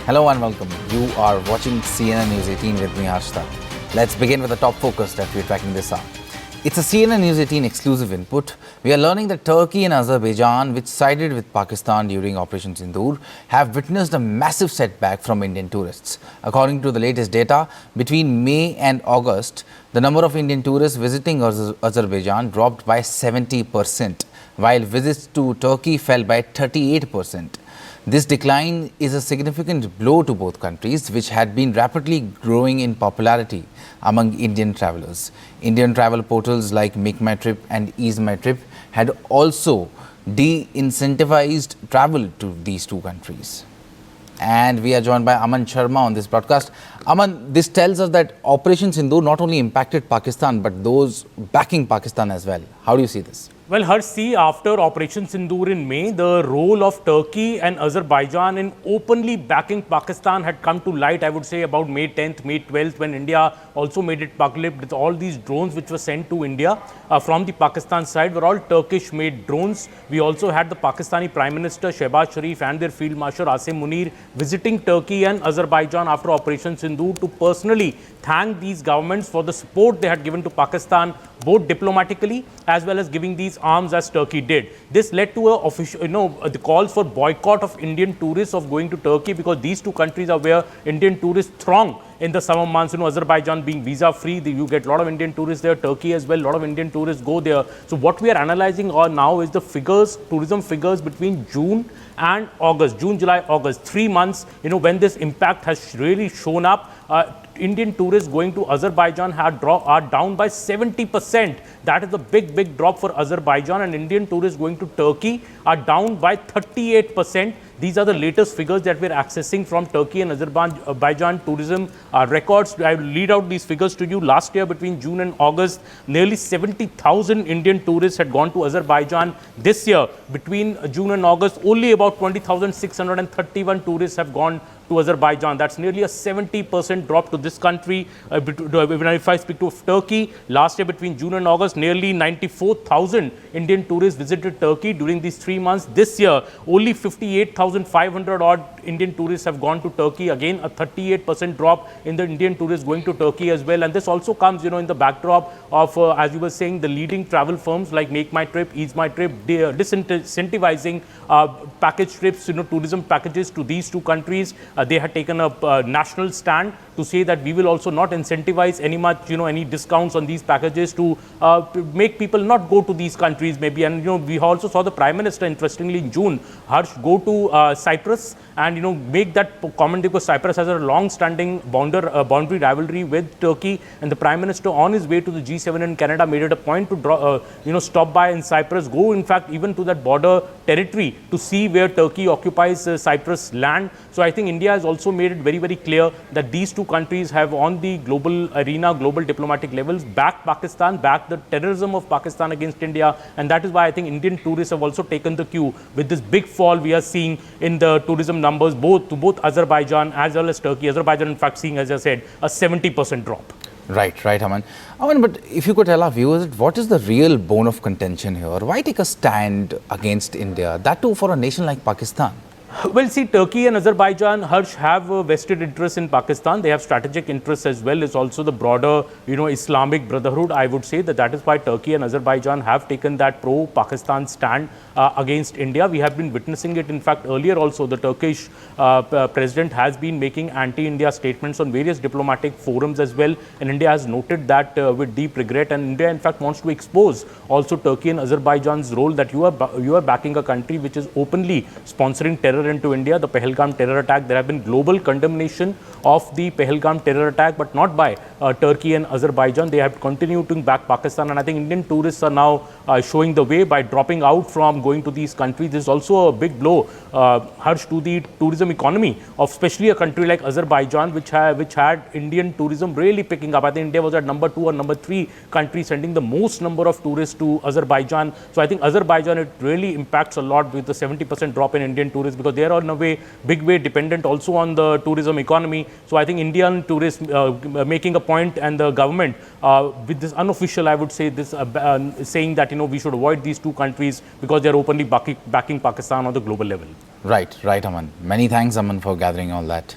Hello and welcome. You are watching CNN News 18 with me, Harshita. Let's begin with the top focus that we're tracking this hour. It's a CNN News 18 exclusive input. We are learning that Turkey and Azerbaijan, which sided with Pakistan during Operation Sindoor, have witnessed a massive setback from Indian tourists. According to the latest data, between May and August, the number of Indian tourists visiting Azerbaijan dropped by 70%, while visits to Turkey fell by 38%. This decline is a significant blow to both countries, which had been rapidly growing in popularity among Indian travelers. Indian travel portals like Make My Trip and Ease My Trip had also de-incentivized travel to these two countries. And we are joined by Aman Sharma on this broadcast. Aman, this tells us that Operation Sindoor not only impacted Pakistan, but those backing Pakistan as well. How do you see this? Well, Harsh, after Operation Sindoor in May, the role of Turkey and Azerbaijan in openly backing Pakistan had come to light, I would say, about May 10th, May 12th, when India also made it public with all these drones which were sent to India from the Pakistan side were all Turkish-made drones. We also had the Pakistani Prime Minister Shehbaz Sharif and their Field Marshal Asim Munir visiting Turkey and Azerbaijan after Operation Sindoor to personally thank these governments for the support they had given to Pakistan, both diplomatically as well as giving these arms as Turkey did. This led to the calls for boycott of Indian tourists of going to Turkey, because these two countries are where Indian tourists throng in the summer months. Azerbaijan being visa free, you get a lot of Indian tourists there. Turkey as well, a lot of Indian tourists go there. So what we are analyzing now is the figures, tourism figures between June and August, June, July, August, 3 months, when this impact has really shown up. Indian tourists going to Azerbaijan are down by 70%. That is a big drop for Azerbaijan. And Indian tourists going to Turkey are down by 38%. These are the latest figures that we're accessing from Turkey and Azerbaijan tourism records. I will read out these figures to you. Last year, between June and August, nearly 70,000 Indian tourists had gone to Azerbaijan. This year, between June and August, only about 20,631 tourists have gone to Azerbaijan. That's nearly a 70% drop to this country. If I speak to Turkey, last year between June and August, nearly 94,000 Indian tourists visited Turkey during these 3 months. This year, only 58,500 odd Indian tourists have gone to Turkey. Again, a 38% drop in the Indian tourists going to Turkey as well. And this also comes, in the backdrop of, as you were saying, the leading travel firms like Make My Trip, Ease My Trip, disincentivizing package trips, tourism packages to these two countries. They had taken a national stand to say that we will also not incentivize any discounts on these packages to make people not go to these countries maybe. And, we also saw the Prime Minister, interestingly, in June, Harsh, go to Cyprus and, make that comment, because Cyprus has a long-standing boundary rivalry with Turkey. And the Prime Minister, on his way to the G7 in Canada, made it a point to stop by in Cyprus, go, in fact, even to that border territory to see where Turkey occupies Cyprus land. So I think India has also made it very clear that these two countries have, on the global arena, global diplomatic levels, backed Pakistan, backed the terrorism of Pakistan against India. And that is why I think Indian tourists have also taken the cue with this big fall we are seeing in the tourism numbers, both Azerbaijan as well as Turkey. Azerbaijan, in fact, seeing, as I said, a 70% drop. Right, Aman. But if you could tell our viewers, what is the real bone of contention here? Why take a stand against India, that too for a nation like Pakistan? Well, see, Turkey and Azerbaijan, Harsh, have a vested interest in Pakistan. They have strategic interests as well as also the broader, Islamic Brotherhood. I would say that is why Turkey and Azerbaijan have taken that pro-Pakistan stand against India. We have been witnessing it. In fact, earlier also, the Turkish president has been making anti-India statements on various diplomatic forums as well. And India has noted that with deep regret. And India, in fact, wants to expose also Turkey and Azerbaijan's role, that you are backing a country which is openly sponsoring terror into India. The Pahalgam terror attack, there have been global condemnation of the Pahalgam terror attack, but not by Turkey and Azerbaijan. They have continued to back Pakistan, and I think Indian tourists are now showing the way by dropping out from going to these countries. This is also a big blow, Harsh, to the tourism economy of especially a country like Azerbaijan, which had Indian tourism really picking up. I think India was at number 2 or number 3 country sending the most number of tourists to Azerbaijan. So I think Azerbaijan, it really impacts a lot with the 70% drop in Indian tourists, because because they are in a way, big way dependent also on the tourism economy. So I think Indian tourists making a point, and the government with this unofficial, I would say this saying that we should avoid these two countries because they are openly backing Pakistan on the global level. Right, Aman. Many thanks, Aman, for gathering all that.